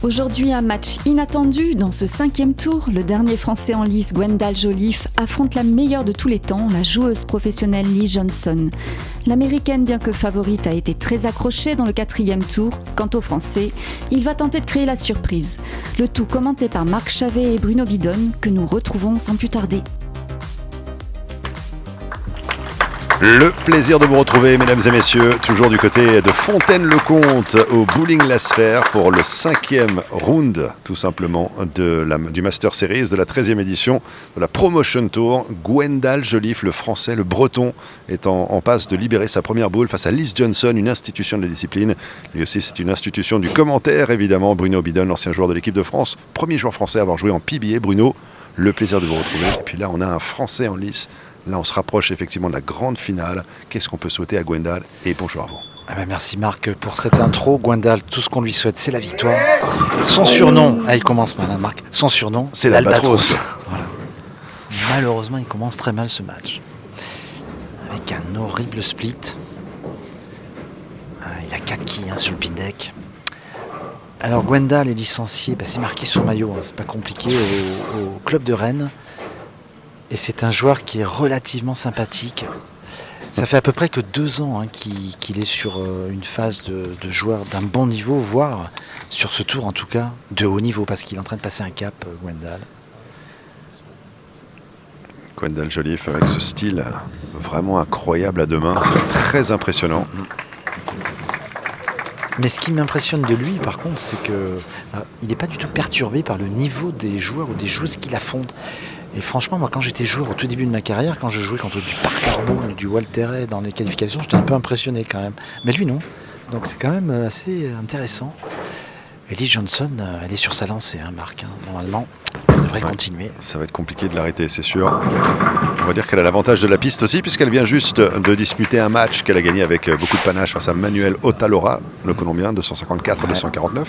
Aujourd'hui, un match inattendu. Dans ce 5e tour, le dernier Français en lice, Gwendal Joliffe, affronte la meilleure de tous les temps, la joueuse professionnelle Lee Johnson. L'Américaine, bien que favorite, a été très accrochée dans le 4e tour. Quant au Français, il va tenter de créer la surprise. Le tout commenté par Marc Chavet et Bruno Bidon, que nous retrouvons sans plus tarder. Le plaisir de vous retrouver, mesdames et messieurs, toujours du côté de Fontaine-le-Comte au Bowling La Sphère pour le 5e round, tout simplement, du Master Series de la 13e édition de la Promotion Tour. Gwendal Joliffe, le Français, le Breton, est en passe de libérer sa première boule face à Lee Johnson, une institution de la discipline. Lui aussi, c'est une institution du commentaire, évidemment. Bruno Bidon, l'ancien joueur de l'équipe de France, premier joueur français à avoir joué en PBA. Bruno, le plaisir de vous retrouver. Et puis là, on a un Français en lice. Là, on se rapproche effectivement de la grande finale. Qu'est-ce qu'on peut souhaiter à Gwendal? Et bonjour à vous. Merci Marc pour cette intro. Gwendal, tout ce qu'on lui souhaite, c'est la victoire. Son surnom, il commence mal, hein, Marc. Son surnom, c'est l'Albatros. Voilà. Malheureusement, il commence très mal ce match. Avec un horrible split. Il a 4 quilles sur le pin deck. Alors Gwendal est licencié, c'est marqué sur le maillot, hein, c'est pas compliqué, au club de Rennes. Et c'est un joueur qui est relativement sympathique. Ça fait à peu près que 2 ans qu'il est sur une phase de joueur d'un bon niveau, voire sur ce tour en tout cas, de haut niveau, parce qu'il est en train de passer un cap, Gwendal. Gwendal Joliffe avec ce style vraiment incroyable à deux mains, c'est très impressionnant. Mais ce qui m'impressionne de lui, par contre, c'est qu'il n'est pas du tout perturbé par le niveau des joueurs ou des joueuses qu'il affronte. Et franchement, moi, quand j'étais joueur au tout début de ma carrière, quand je jouais contre du Parker Boone, du Walter Ray dans les qualifications, j'étais un peu impressionné quand même. Mais lui, non. Donc c'est quand même assez intéressant. Et Lee Johnson, elle est sur sa lancée, Marc. Normalement, elle devrait continuer. Ça va être compliqué de l'arrêter, c'est sûr. On va dire qu'elle a l'avantage de la piste aussi, puisqu'elle vient juste de disputer un match qu'elle a gagné avec beaucoup de panache face à Manuel Otalora, le Colombien, 254-249.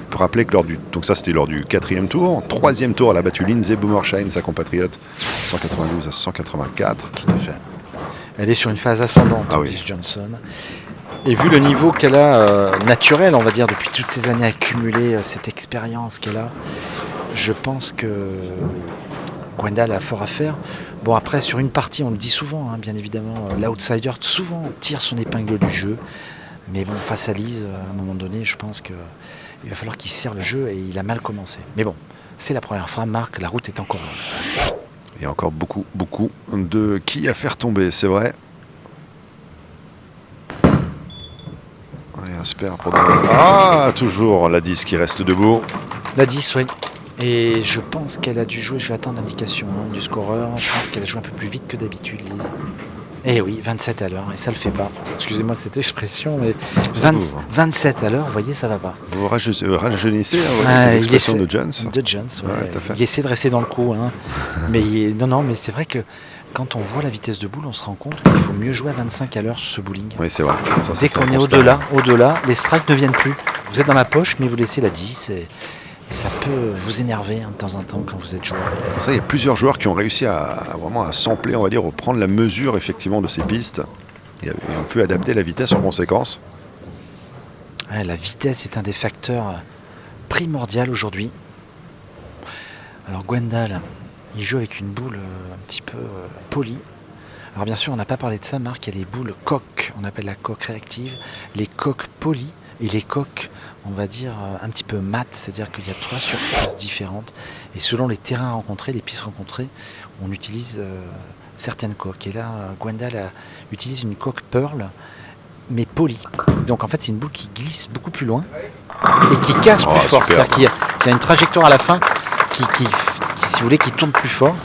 Pour rappeler que donc ça c'était lors du 4e tour. 3e tour, elle a battu Lindsay Boomershine, sa compatriote, 192-184. Tout à fait. Elle est sur une phase ascendante, Lee Johnson. Et vu le niveau qu'elle a naturel, on va dire, depuis toutes ces années accumulées, cette expérience qu'elle a, je pense que Gwendal a fort à faire. Bon, après, sur une partie, on le dit souvent, bien évidemment, l'outsider souvent tire son épingle du jeu. Mais bon, face à Lise, à un moment donné, je pense qu'il va falloir qu'il serre le jeu et il a mal commencé. Mais bon, c'est la première fois, Marc, la route est encore longue. Il y a encore beaucoup de quilles à faire tomber, c'est vrai. Toujours la 10 qui reste debout. La 10, oui. Et je pense qu'elle a dû jouer, je vais attendre l'indication du scoreur, je pense qu'elle a joué un peu plus vite que d'habitude, Lise. Eh oui, 27 à l'heure, et ça le fait pas. Excusez-moi cette expression, mais 27 à l'heure, vous voyez, ça va pas. Vous rajeunissez l'expression de Jones. De Jones, il essaie de rester dans le coup. Mais mais c'est vrai que quand on voit la vitesse de boule, on se rend compte qu'il faut mieux jouer à 25 à l'heure sur ce bowling. Oui, c'est vrai. Dès qu'on est au-delà, les strikes ne viennent plus. Vous êtes dans la poche, mais vous laissez la 10 et ça peut vous énerver de temps en temps quand vous êtes joueur. Ça, il y a plusieurs joueurs qui ont réussi à sampler, on va dire, ou prendre la mesure effectivement de ces pistes et ont pu adapter la vitesse en conséquence. La vitesse est un des facteurs primordiaux aujourd'hui. Alors Gwendal, il joue avec une boule un petit peu polie. Alors bien sûr, on n'a pas parlé de ça, Marc, il y a les boules coques, on appelle la coque réactive, les coques polies et les coques, on va dire, un petit peu mates, c'est-à-dire qu'il y a 3 surfaces différentes. Et selon les terrains rencontrés, les pistes rencontrées, on utilise certaines coques. Et là, Gwendal utilise une coque Pearl, mais polie. Donc en fait, c'est une boule qui glisse beaucoup plus loin et qui casse plus fort. C'est-à-dire qu'il y a une trajectoire à la fin qui, si vous voulez, qui tourne plus fort.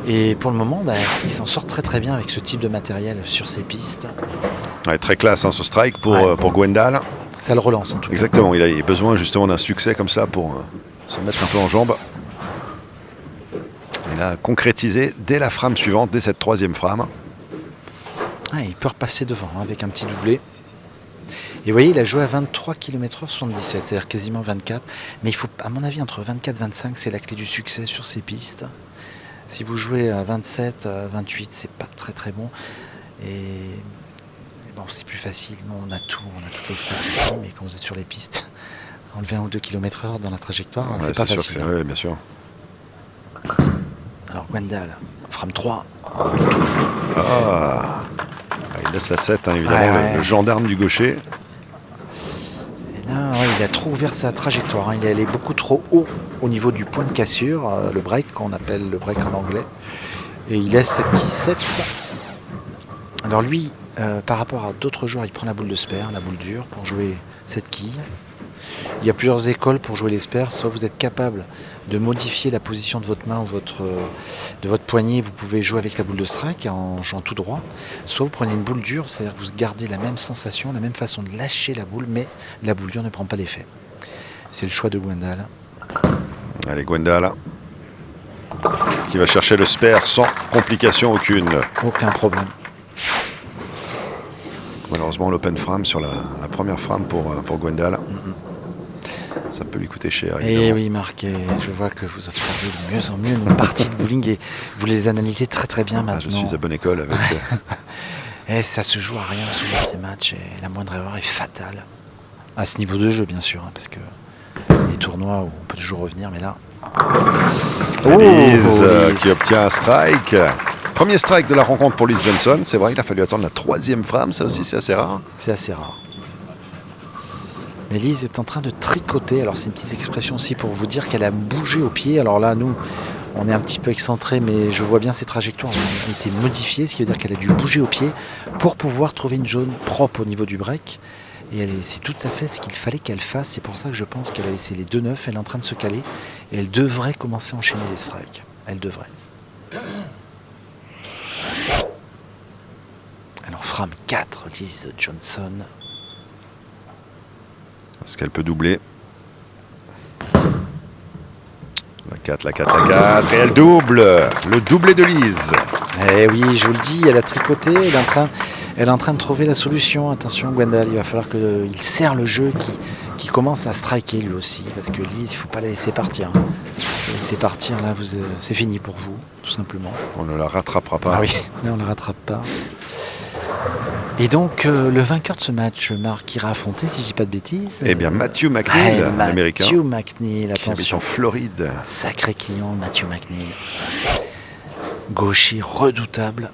Et pour le moment, il s'en sort très très bien avec ce type de matériel sur ces pistes. Ouais, très classe ce strike pour Gwendal. Ça le relance en tout cas. Exactement, il a besoin justement d'un succès comme ça pour se mettre un peu en jambes. Il a concrétisé dès la frame suivante, dès cette 3e frame. Il peut repasser devant avec un petit doublé. Et vous voyez, il a joué à 23 km/h 77, c'est-à-dire quasiment 24. Mais il faut, à mon avis, entre 24 et 25, c'est la clé du succès sur ces pistes. Si vous jouez à 27, 28, c'est pas très très bon. Et bon, c'est plus facile. Nous, on a toutes les stats ici, mais quand vous êtes sur les pistes, enlever 1 ou 2 km/h dans la trajectoire, Ouais, c'est pas sûr facile. que c'est, ouais, bien sûr. Alors Gwendal, frame 3. Il laisse la 7, hein, évidemment, le gendarme du gaucher. Et là, il a trop ouvert sa trajectoire. Il est allé beaucoup trop haut au niveau du point de cassure, le break, qu'on appelle le break en anglais. Et il laisse cette qui 7. Alors lui, par rapport à d'autres joueurs, il prend la boule de spare, la boule dure, pour jouer cette quille. Il y a plusieurs écoles pour jouer les spares. Soit vous êtes capable de modifier la position de votre main ou de votre poignet, vous pouvez jouer avec la boule de strike en jouant tout droit. Soit vous prenez une boule dure, c'est-à-dire que vous gardez la même sensation, la même façon de lâcher la boule, mais la boule dure ne prend pas l'effet. C'est le choix de Gwendal. Allez, Gwendal, qui va chercher le spare sans complication aucune. Aucun problème. Malheureusement, l'open frame sur la première frame pour Gwendal. Ça peut lui coûter cher. Et oui, Marc, je vois que vous observez de mieux en mieux nos parties de bowling et vous les analysez très très bien maintenant. Je suis à bonne école avec... Et ça se joue à rien souvent ces matchs et la moindre erreur est fatale. À ce niveau de jeu, bien sûr, hein, parce que les tournois où on peut toujours revenir, mais là... Lise qui obtient un strike. Premier strike de la rencontre pour Lise Johnson. C'est vrai, il a fallu attendre la 3e frame, ça aussi c'est assez rare. C'est assez rare. Mais Lise est en train de tricoter. Alors c'est une petite expression aussi pour vous dire qu'elle a bougé au pied. Alors là, nous, on est un petit peu excentré, mais je vois bien ses trajectoires ont été modifiées, ce qui veut dire qu'elle a dû bouger au pied pour pouvoir trouver une zone propre au niveau du break. Et c'est tout à fait ce qu'il fallait qu'elle fasse. C'est pour ça que je pense qu'elle a laissé les 2-9. Elle est en train de se caler. Et elle devrait commencer à enchaîner les strikes. Elle devrait. Alors, frame 4, Lise Johnson. Est-ce qu'elle peut doubler? La 4, la 4, la 4. Et elle double. Le doublé de Lise. Eh oui, je vous le dis, elle a tricoté. Elle est en train de trouver la solution. Attention, Gwendal, il va falloir qu'il serre le jeu, qui commence à striker lui aussi. Parce que Lise, il ne faut pas la laisser partir. La laisser partir, là, c'est fini pour vous, tout simplement. On ne la rattrapera pas. Ah oui, là, on ne la rattrape pas. Et donc, le vainqueur de ce match, Marc, ira affronter, si je ne dis pas de bêtises. Eh bien, Matthew McNeil, l'américain. Matthew McNeil, qui habite en Floride. Sacré client, Matthew McNeil. Gaucher redoutable.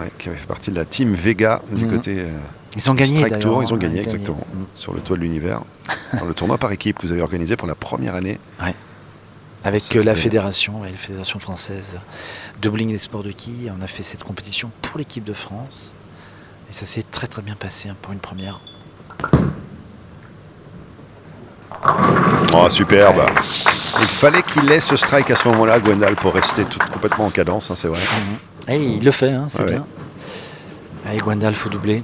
Ouais, qui avait fait partie de la team Vega du côté ils ont gagné Strike Tour. d'ailleurs. Ils ont gagné, exactement, sur le toit de l'univers. Dans le tournoi par équipe que vous avez organisé pour la première année. Ouais. Avec la fédération française de bowling et des sports de quilles. On a fait cette compétition pour l'équipe de France. Et ça s'est très très bien passé pour une première. Oh, superbe. Ouais. Il fallait qu'il ait ce strike à ce moment-là, Gwendal, pour rester complètement en cadence, hein, c'est vrai. Et il le fait, hein, c'est bien. Ouais. Allez, Gwendal, faut doubler.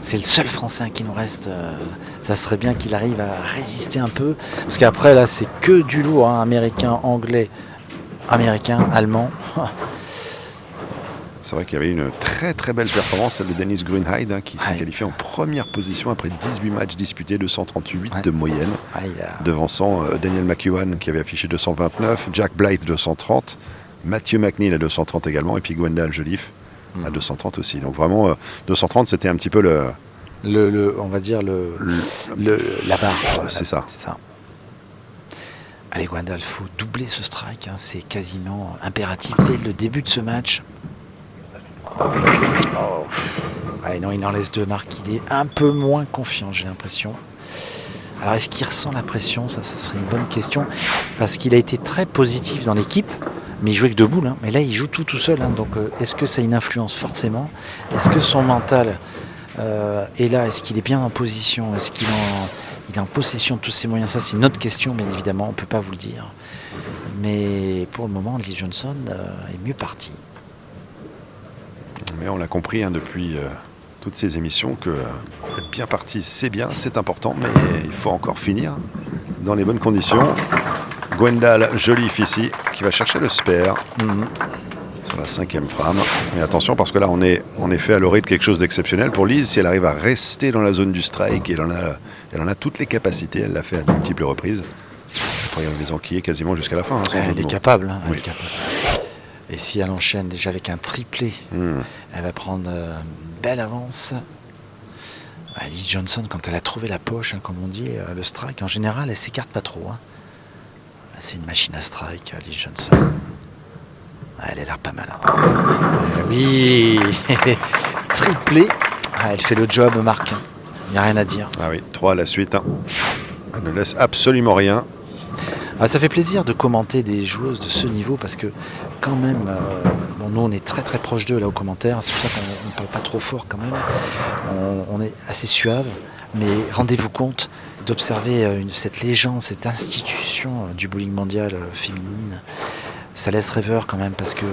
C'est le seul Français qui nous reste. Ça serait bien qu'il arrive à résister un peu. Parce qu'après, là, c'est que du lourd. Hein, américain, anglais, américain, allemand. C'est vrai qu'il y avait une très très belle performance, celle de Dennis Grunheid, hein, qui s'est qualifié en première position après 18 matchs disputés, 238 de moyenne, devançant Daniel McEwan qui avait affiché 229, Jack Blythe 230, Matthew McNeil à 230 également, et puis Gwendal Joliffe à 230 aussi. Donc vraiment, 230 c'était un petit peu on va dire la barre. C'est ça. Allez, Gwendal, il faut doubler ce strike, hein, c'est quasiment impératif dès le début de ce match. Non, il en laisse 2, Marc. Il est un peu moins confiant, j'ai l'impression. Alors, est-ce qu'il ressent la pression? Ça serait une bonne question. Parce qu'il a été très positif dans l'équipe, mais il jouait avec 2 boules. Hein. Mais là, il joue tout seul. Hein. Donc, est-ce que ça a une influence? Forcément. Est-ce que son mental est là? Est-ce qu'il est bien en position? Est-ce qu'il est en possession de tous ses moyens? Ça, c'est une autre question, bien évidemment. On ne peut pas vous le dire. Mais pour le moment, Lise Johnson est mieux partie. Mais on l'a compris depuis toutes ces émissions que être bien parti, c'est bien, c'est important, mais il faut encore finir dans les bonnes conditions. Gwendal Joliffe ici, qui va chercher le spare sur la 5e frame. Mais attention, parce que là, on est en effet à l'orée de quelque chose d'exceptionnel pour Lise. Si elle arrive à rester dans la zone du strike, elle en a toutes les capacités. Elle l'a fait à de multiples reprises. Après, on les enquiller quasiment jusqu'à la fin. Hein, elle est capable. Hein, elle est capable. Et si elle enchaîne déjà avec un triplé, elle va prendre une belle avance. Liz Johnson, quand elle a trouvé la poche, hein, comme on dit, le strike, en général, elle s'écarte pas trop. Hein. C'est une machine à strike, Liz Johnson. Elle a l'air pas mal. Hein. Oui, triplé. Elle fait le job, Marc. Il n'y a rien à dire. Ah oui, 3 à la suite. Hein. Elle ne laisse absolument rien. Ça fait plaisir de commenter des joueuses de ce niveau parce que quand même, nous on est très très proche d'eux là au commentaire, c'est pour ça qu'on ne parle pas trop fort quand même, on est assez suave, mais rendez-vous compte d'observer cette légende, cette institution du bowling mondial féminine, ça laisse rêveur quand même parce que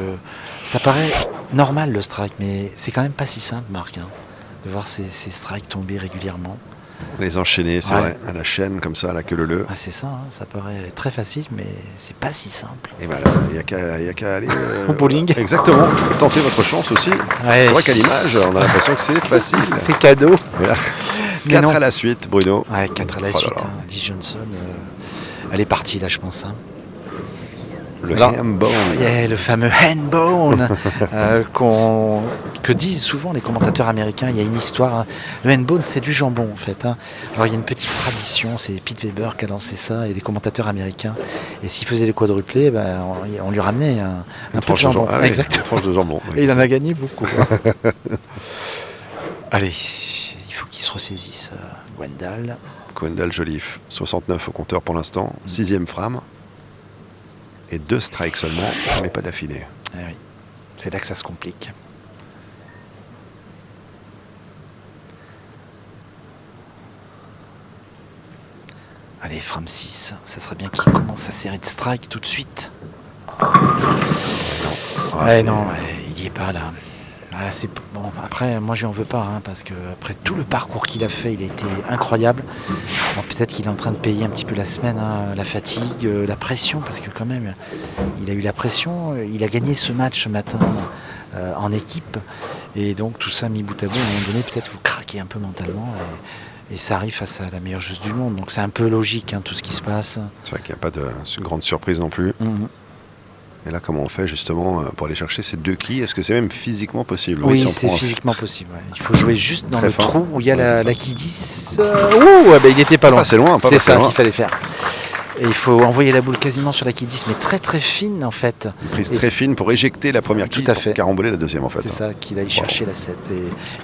ça paraît normal le strike, mais c'est quand même pas si simple, Marc, hein, de voir ces strikes tomber régulièrement. Les enchaîner, c'est vrai, à la chaîne, comme ça, à la queue leu. Ah, c'est ça, hein, ça paraît très facile, mais c'est pas si simple. Et ben il n'y a qu'à aller au bowling. Exactement, tenter votre chance aussi. Ouais. C'est vrai qu'à l'image, on a l'impression que c'est facile. C'est cadeau. Voilà. 4 à la suite, Bruno. Ouais, 4 à la suite. Hein. Liz Johnson, elle est partie là, je pense. Hein. Le handbone. Yeah, le fameux handbone que disent souvent les commentateurs américains. Il y a une histoire. Hein. Le handbone, c'est du jambon en fait. Hein. Alors il y a une petite tradition, c'est Pete Weber qui a lancé ça et des commentateurs américains. Et s'il faisait les quadruplés, on lui ramenait un peu de jambon. Ah, exactement. Une tranche de jambon. Et il en a gagné beaucoup. Allez, il faut qu'il se ressaisisse, Gwendal. Gwendal Joliffe, 69 au compteur pour l'instant. 6e frame. Et 2 strikes seulement, mais pas d'affilée. Eh oui. C'est là que ça se complique. Allez, frame 6, ça serait bien qu'il commence sa série de strikes tout de suite. Non, il n'y est pas là. Bon, après, moi, je n'en veux pas, hein, parce que après tout le parcours qu'il a fait, il a été incroyable. Bon, peut-être qu'il est en train de payer un petit peu la semaine, hein, la fatigue, la pression, parce que quand même, il a eu la pression. Il a gagné ce match ce matin en équipe, et donc tout ça mis bout à bout, à un moment donné, peut-être vous craquez un peu mentalement. Et ça arrive face à la meilleure joueuse du monde, donc c'est un peu logique, hein, tout ce qui se passe. C'est vrai qu'il n'y a pas de grande surprise non plus. Et là, comment on fait justement pour aller chercher ces 2 quilles? Est-ce que c'est même physiquement possible? Oui, c'est physiquement possible. Ouais. Il faut jouer juste dans le trou où il y a la quille 10. Il n'était pas loin. Pas assez loin, c'est ça qu'il fallait faire. Et il faut envoyer la boule quasiment sur la quille 10, mais très très fine en fait. Une prise très fine pour éjecter la première quille, pour caramboler la deuxième en fait. C'est ça, qu'il aille chercher la 7.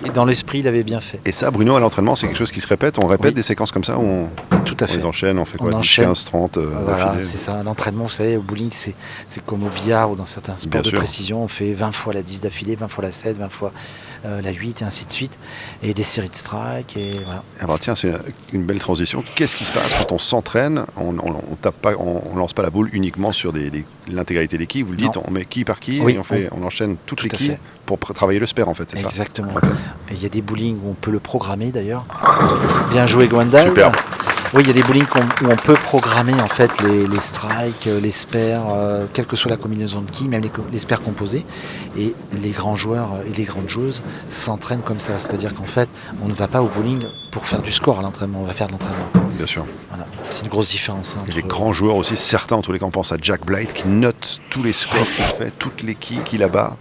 Et dans l'esprit, il avait bien fait. Et ça, Bruno, à l'entraînement, c'est quelque chose qui se répète? On répète des séquences comme ça où Tout à fait. On les enchaîne, on fait quoi? 15, 30 voilà, c'est ça, l'entraînement, vous savez, au bowling, c'est comme au billard ou dans certains sports de précision, on fait 20 fois la 10 d'affilée, 20 fois la 7, 20 fois la 8 et ainsi de suite, et des séries de strikes, et voilà. Alors tiens, c'est une belle transition. Qu'est-ce qui se passe quand on s'entraîne? On tape pas, on lance pas la boule uniquement sur l'intégralité des quilles. Vous le dites, on met quille par quille et on enchaîne toutes les quilles pour travailler le spare en fait, c'est ça? Exactement. Il y a des bowling où on peut le programmer d'ailleurs. Bien joué Gwendal. Super. Oui, il y a des bowling où on peut programmer en fait les strikes, les spares, quelle que soit la combinaison de quilles, même les spares composés. Et les grands joueurs et les grandes joueuses s'entraînent comme ça. C'est-à-dire qu'en fait, on ne va pas au bowling pour faire du score à l'entraînement, on va faire de l'entraînement. Bien sûr. Voilà. C'est une grosse différence. Et les grands joueurs aussi, certains en tous les cas, on pense à Jack Blight qui note tous les scores qu'il fait, toutes les quilles qu'il abat.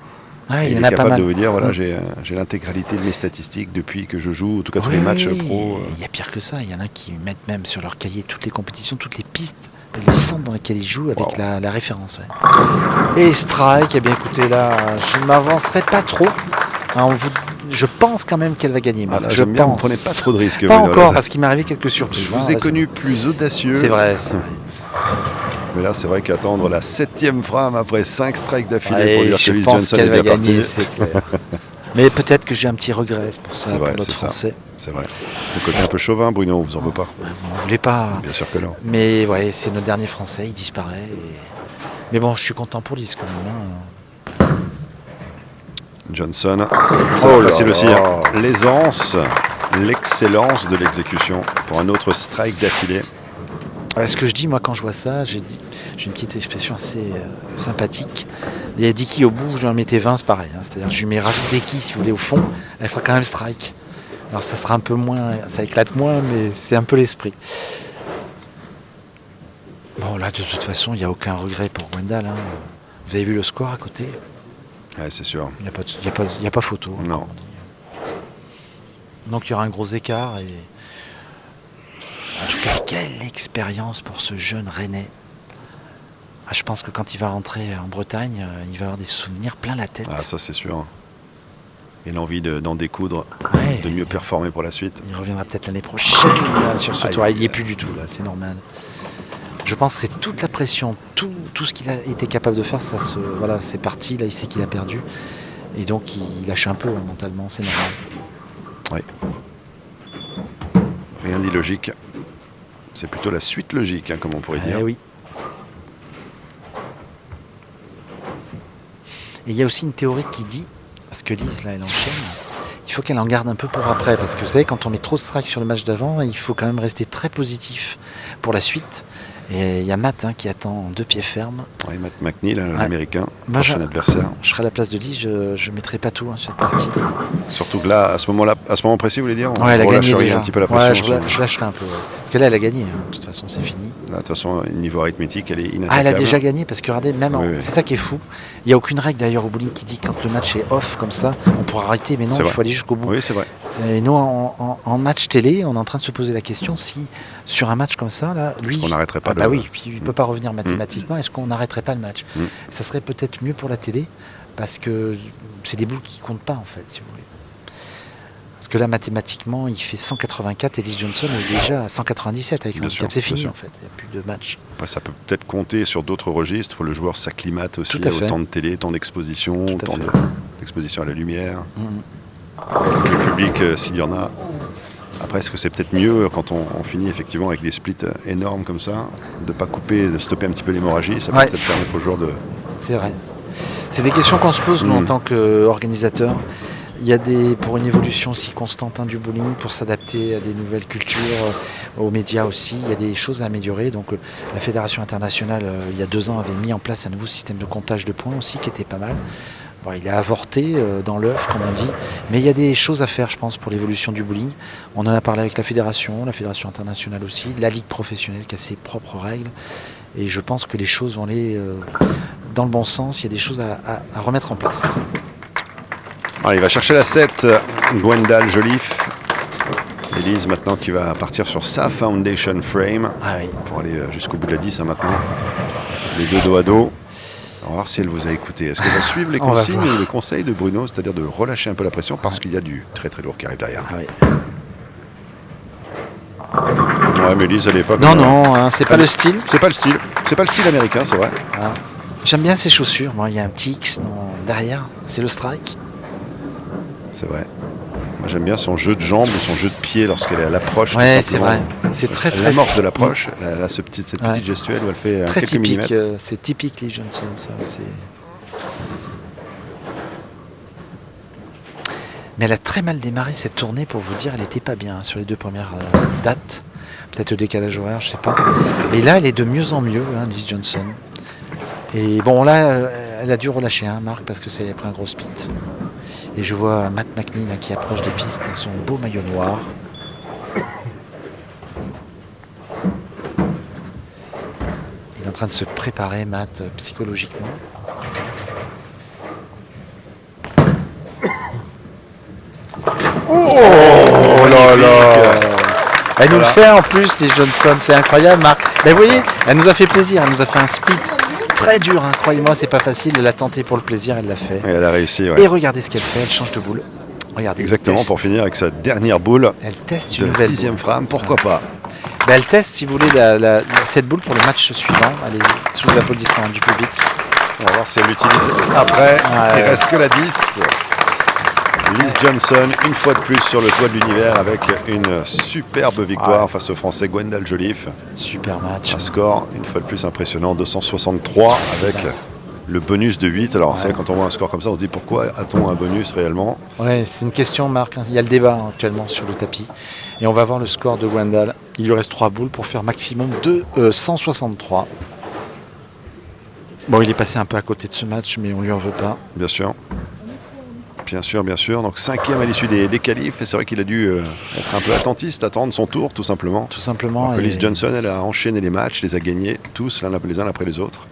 Ah, il est capable de vous dire, voilà, j'ai l'intégralité de mes statistiques depuis que je joue, en tout cas tous les matchs pro. Il y a pire que ça, il y en a qui mettent même sur leur cahier toutes les compétitions, toutes les pistes, et les centres dans lesquels ils jouent avec la référence. Ouais. Et strike, eh bien écoutez là, je ne m'avancerai pas trop. Je pense quand même qu'elle va gagner. Là, je pense. Ne prenez pas trop de risques. Pas encore, parce qu'il m'est arrivé quelques surprises. Je vous ai connu plus audacieux. C'est vrai. Mais là, c'est vrai qu'attendre la 7e frame après 5 strikes d'affilée pour dire que Liz Johnson est bien gagner, partie. c'est clair. Mais peut-être que j'ai un petit regret pour ça, pour notre Français. C'est vrai. Le côté un peu chauvin, Bruno, on vous en veut pas. On ne voulait pas. Bien sûr que non. Mais ouais, c'est notre dernier Français, il disparaît. Mais bon, je suis content pour Liz quand même. Johnson, ça va facile aussi. L'aisance, l'excellence de l'exécution pour un autre strike d'affilée. Ce que je dis, moi, quand je vois ça, j'ai une petite expression assez sympathique. Il y a 10 quilles au bout, je lui en mettais 20, c'est pareil. Hein. C'est-à-dire que je lui rajoute des quilles, si vous voulez, au fond, elle fera quand même strike. Alors ça sera un peu moins, ça éclate moins, mais c'est un peu l'esprit. Bon, là, de toute façon, il n'y a aucun regret pour Gwendal. Hein. Vous avez vu le score à côté? Ouais, c'est sûr. Il n'y a pas photo. Non. Donc il y aura un gros écart. Et en tout cas, quelle expérience pour ce jeune Rennais. Je pense que quand il va rentrer en Bretagne, il va avoir des souvenirs plein la tête. Ah, ça c'est sûr. Et l'envie d'en découdre, Ouais. de mieux performer pour la suite. Il reviendra peut-être l'année prochaine là, sur ce Aïe, tour. Il n'y aïe, est plus du tout, là, c'est normal. Je pense que c'est toute la pression, tout ce qu'il a été capable de faire, voilà, c'est parti. Là, il sait qu'il a perdu. Et donc, il lâche un peu mentalement, c'est normal. Oui. Rien d'illogique. C'est plutôt la suite logique, hein, comme on pourrait dire. Oui. Et il y a aussi une théorie qui dit, parce que Lise, là, elle enchaîne, il faut qu'elle en garde un peu pour après. Parce que vous savez, quand on met trop de strike sur le match d'avant, il faut quand même rester très positif pour la suite. Et il y a Matt qui attend 2 pieds fermes. Oui, Matt McNeil, l'américain, Moi, prochain adversaire. Je serai à la place de Lise, je ne mettrai pas tout sur cette partie. Surtout que là, à ce moment précis, vous voulez dire, Ouais, elle a gagné déjà. un petit peu la pression. Ouais, je lâcherai un peu. Parce que là, elle a gagné. De toute façon, c'est fini. Là, de toute façon, niveau arithmétique, elle est inattaquable. Ah, elle a déjà gagné parce que regardez, même Oui. c'est ça qui est fou. Il n'y a aucune règle d'ailleurs au bowling qui dit que quand le match est off comme ça, on pourra arrêter. Mais non, il faut aller jusqu'au bout. Oui, c'est vrai. Et nous, en match télé, on est en train de se poser la question si, sur un match comme ça, là, lui. Est-ce qu'on n'arrêterait pas bah oui, puis il ne peut pas revenir mathématiquement. Est-ce qu'on n'arrêterait pas le match? Ça serait peut-être mieux pour la télé parce que c'est des boules qui ne comptent pas, en fait, si vous voulez. Parce que là, mathématiquement, il fait 184 et Lis Johnson est déjà à 197 avec le handicap. C'est fini, en fait. Il n'y a plus de match. Après, ça peut peut-être compter sur d'autres registres. Le joueur s'acclimate aussi Tout à fait. au temps de télé, temps d'exposition, temps d'exposition à la lumière. Mm-hmm. Le public, s'il y en a. Après, est-ce que c'est peut-être mieux quand on finit effectivement avec des splits énormes comme ça, de ne pas couper, de stopper un petit peu l'hémorragie? Ça peut peut-être permettre aux joueurs de... C'est vrai. C'est des questions qu'on se pose, nous, en tant qu'organisateurs. Il y a pour une évolution si constante du bowling, pour s'adapter à des nouvelles cultures, aux médias aussi, il y a des choses à améliorer. Donc la Fédération internationale, il y a 2 ans, avait mis en place un nouveau système de comptage de points aussi, qui était pas mal. Bon, il a avorté dans l'œuf, comme on dit. Mais il y a des choses à faire, je pense, pour l'évolution du bowling. On en a parlé avec la Fédération internationale aussi, la Ligue professionnelle qui a ses propres règles. Et je pense que les choses vont aller dans le bon sens. Il y a des choses à remettre en place. Alors, il va chercher la 7, Gwendal Joliffe. Élise maintenant qui va partir sur sa foundation frame pour aller jusqu'au bout de la 10 maintenant. Les 2 dos à dos. On va voir si elle vous a écouté. Est-ce qu'elle va suivre les consignes ou les conseils de Bruno, c'est-à-dire de relâcher un peu la pression parce qu'il y a du très très lourd qui arrive derrière. Ouais, mais Élise à l'époque... Non, c'est pas le style. C'est pas le style. C'est pas le style américain, c'est vrai. J'aime bien ses chaussures. Bon, il y a un petit X derrière. C'est le strike. C'est vrai. Moi j'aime bien son jeu de jambes ou son jeu de pied lorsqu'elle est à l'approche. Ouais, c'est vrai. C'est très l'amorce de l'approche. Elle a cette petite gestuelle où elle fait très quelques typique, millimètres. c'est typique Lis Johnson, ça. Mais elle a très mal démarré cette tournée, pour vous dire. Elle n'était pas bien sur les 2 premières dates. Peut-être le décalage horaire, je sais pas. Et là, elle est de mieux en mieux, Lis Johnson. Et bon, là, elle a dû relâcher, Marc, parce que c'est après un gros split. Et je vois Matt McNeil qui approche des pistes, son beau maillot noir. Il est en train de se préparer, Matt, psychologiquement. Oh là là! Elle nous le fait en plus, Lis Johnson, c'est incroyable, Marc. Mais vous voyez, elle nous a fait plaisir, elle nous a fait un split très dur, croyez-moi, c'est pas facile. Elle a tenté pour le plaisir, elle l'a fait. Et elle a réussi, Et regardez ce qu'elle fait, elle change de boule. Regardez. Exactement, pour finir avec sa dernière boule. Elle teste de une la nouvelle 10e boule. frame, pourquoi pas. Elle teste, si vous voulez, cette boule pour le match suivant. Elle est sous les applaudissements du public. On va voir si elle l'utilise après. Il ne reste que la 10. Lis Johnson, une fois de plus sur le toit de l'univers avec une superbe victoire face au Français Gwendal Joliffe. Super match. Un score, une fois de plus, impressionnant, 263 avec le bonus de 8. Alors, c'est vrai, quand on voit un score comme ça, on se dit pourquoi a-t-on un bonus réellement? Ouais, c'est une question, Marc. Il y a le débat actuellement sur le tapis. Et on va voir le score de Gwendal. Il lui reste 3 boules pour faire maximum de 163. Bon, il est passé un peu à côté de ce match, mais on lui en veut pas. Bien sûr. Bien sûr, bien sûr. Donc 5e à l'issue des qualifs. Et c'est vrai qu'il a dû être un peu attentiste, attendre son tour, tout simplement. Tout simplement. Alors que Lis Johnson, elle a enchaîné les matchs, les a gagnés tous, les uns après les autres.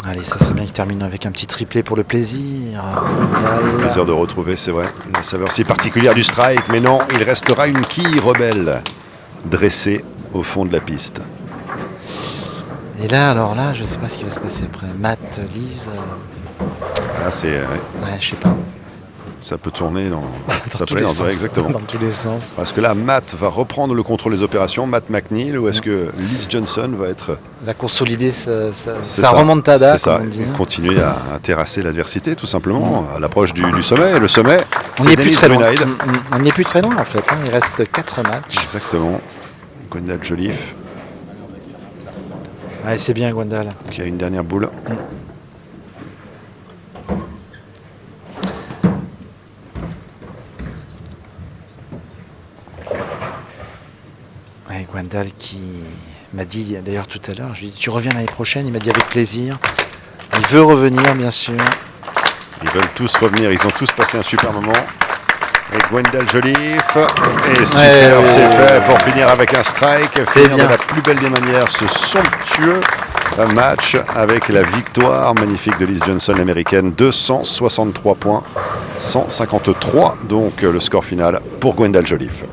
Allez, ça serait bien qu'il termine avec un petit triplé pour le plaisir. Plaisir de retrouver, c'est vrai, la saveur si particulière du strike, mais non, il restera une quille rebelle dressée au fond de la piste. Et là, alors là, je ne sais pas ce qui va se passer après. Matt, Lise. Là, c'est... Ouais, je sais pas. Ça peut tourner dans, exactement. Dans tous les sens. Parce que là, Matt va reprendre le contrôle des opérations, Matt McNeil, ou est-ce que Liz Johnson va être... Va consolider sa remontada, c'est ça, comme on dit. et continuer à terrasser l'adversité, tout simplement, à l'approche du sommet. Et le sommet, On c'est n'est plus Dennis très loin. Brunheid. On n'est plus très loin, en fait. Il reste 4 matchs. Exactement. Gwendal Joliffe, Ouais, c'est bien, Gwendal. qui a une dernière boule. Ouais, Gwendal qui m'a dit d'ailleurs tout à l'heure, je lui ai dit tu reviens l'année prochaine, il m'a dit avec plaisir. Il veut revenir bien sûr. Ils veulent tous revenir, ils ont tous passé un super moment. Et Gwendal Joliffe, et super, c'est fait pour finir avec un strike, finir bien. de la plus belle des manières ce somptueux match avec la victoire magnifique de Liz Johnson, l'américaine, 263 points, 153 donc le score final pour Gwendal Joliffe.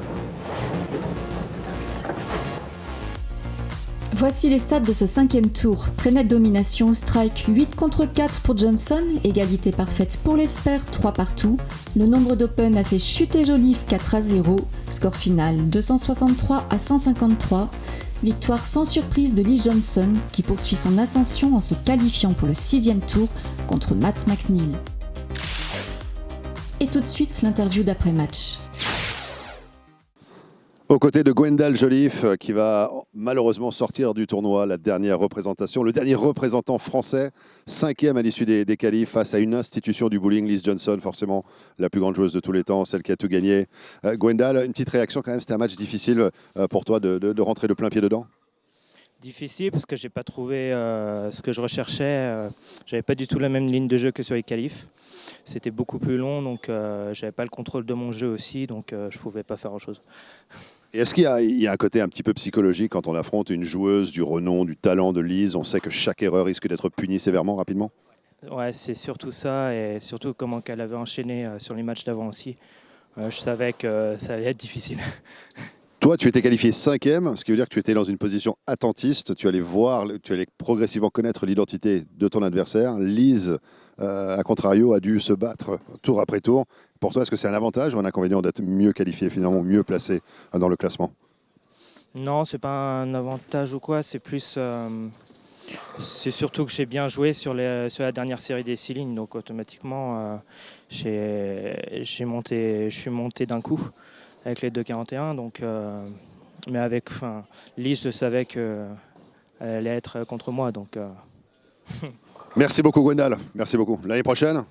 Voici les stats de ce 5e tour. Très nette domination, strike 8 contre 4 pour Johnson, égalité parfaite pour l'Esper, 3 partout. Le nombre d'open a fait chuter Joliffe 4-0, score final 263 à 153. Victoire sans surprise de Liz Johnson qui poursuit son ascension en se qualifiant pour le 6e tour contre Matt McNeil. Et tout de suite l'interview d'après-match. Aux côtés de Gwendal Joliffe qui va malheureusement sortir du tournoi, la dernière représentation, le dernier représentant français, 5e à l'issue des qualifs face à une institution du bowling, Liz Johnson, forcément la plus grande joueuse de tous les temps, celle qui a tout gagné. Gwendal, une petite réaction quand même, c'était un match difficile pour toi de rentrer de plein pied dedans? Difficile parce que j'ai pas trouvé ce que je recherchais. J'avais pas du tout la même ligne de jeu que sur les qualifs. C'était beaucoup plus long, donc j'avais pas le contrôle de mon jeu aussi, donc je pouvais pas faire grand-chose. Et est-ce qu'il y a un côté un petit peu psychologique quand on affronte une joueuse du renom, du talent de Liz? On sait que chaque erreur risque d'être punie sévèrement, rapidement. Ouais, c'est surtout ça, et surtout comment qu'elle avait enchaîné sur les matchs d'avant aussi. Je savais que ça allait être difficile. Toi, tu étais qualifié 5e, ce qui veut dire que tu étais dans une position attentiste. Tu allais progressivement connaître l'identité de ton adversaire. Liz, à contrario, a dû se battre tour après tour. Pour toi, est-ce que c'est un avantage ou un inconvénient d'être mieux qualifié, finalement mieux placé dans le classement? Non, c'est pas un avantage ou quoi, c'est plus... c'est surtout que j'ai bien joué sur la dernière série des 6 lignes, donc automatiquement, je suis monté d'un coup avec les 2,41. Donc, mais avec Liz, je savais qu'elle allait être contre moi. Donc, Merci beaucoup, Gwendal. Merci beaucoup. L'année prochaine,